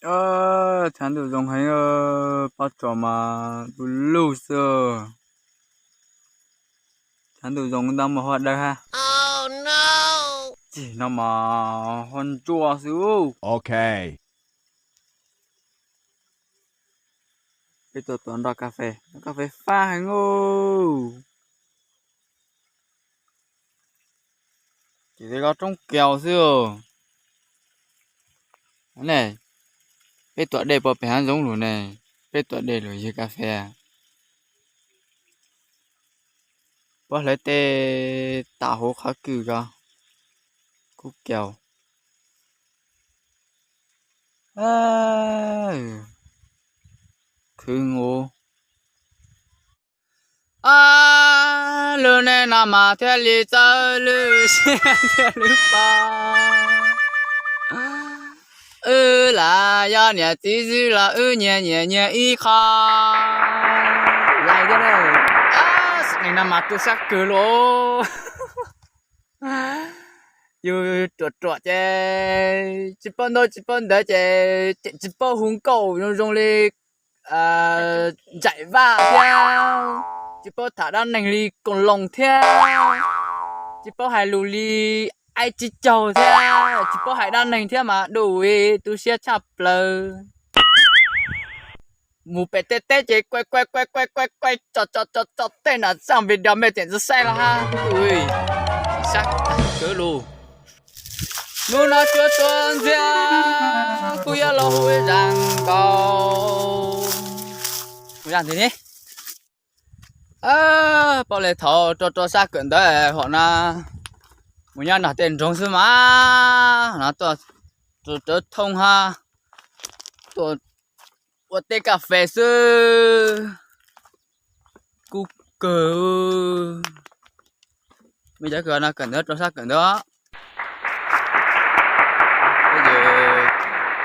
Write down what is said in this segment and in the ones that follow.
Chán tự dùng hay bao trò mà tụ lưu sơ chán tự dùng đang mà hoạt đây ha. Oh no. Chỉ nó mà hòn chua xíu. Okay. Bây giờ tuần ra cà phê pha hành ngô. Chỉ thấy có trong kèo xíu. Này. Bây giờ đây bỏ bẻ giống luôn này. Bây giờ đây là gì cà phê. Bỏ lấy tê tạo hố khá cử cả. Cú kèo. Khương ngô. Lư nè nà mà theo lý cho lư xe theo lư ba. Là do nhà tí dư là nhẹ y khá. Lại cái này. Này nà mà tôi sắc cử lô. Yêu trọt chê. Chỉ bọn đó chê. Chỉ bọn hùng cầu dùng lý chạy va theo. Chỉ bảo thả ra nành ly còn lòng theo. Chỉ bảo hai lù ly ai chỉ chầu theo. Chỉ bảo hai đàn nành theo mà đủ ý tu xe chạp lờ. Mù bè tê tê chế quay chọt tên là sang việt đàm mê tiền rất sai là ha. Ui sắc cỡ lù. Nụ nó chưa tuần ra. Cú ya lo huế ràng cầu. Huế ràng thế nhé. Bảo lệ thọ cho xa cận đấy họ na một nhà nào tiền trong sư mà nó cho thông ha tôi tê cà phê sư cú cờ bây giờ cờ là cận đó cho xa cận đó bây giờ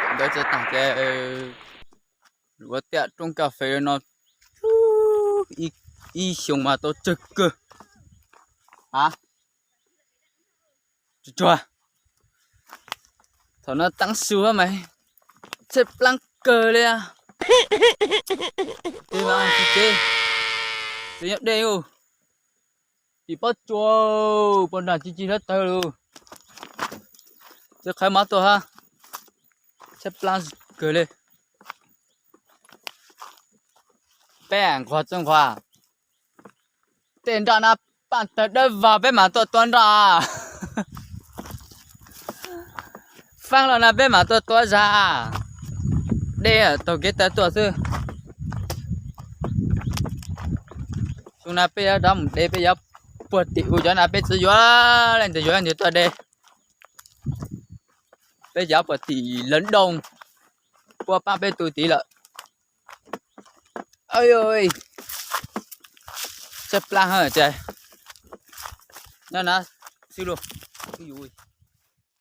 cận đó sẽ tặng cái vừa tiện trong cà phê nó y xong mà tôi trực cơ hả chua thằng nó tăng xúa mày xếp lăng cờ đây à đi vào chị chơi đi nhập đây ô chị bắt chua bọn nào chị hết tay luôn sẽ khai mắt tôi ha xếp lăng cờ đây bèn khoa chân khoa tiền ra na bạn tới đây vào bên mà tôi tuần ra phang là bên mà tôi tuần ra đây à tôi kết tới tuần sư chúng ta bây giờ đâm đây bây giờ bớt tiểu cho na bây giờ lên từ dưới như tôi đây bây giờ bớt tỷ lớn đông qua ba bên tôi tỷ lợi ơi ơi xếp lang hả trời nó xíu luôn.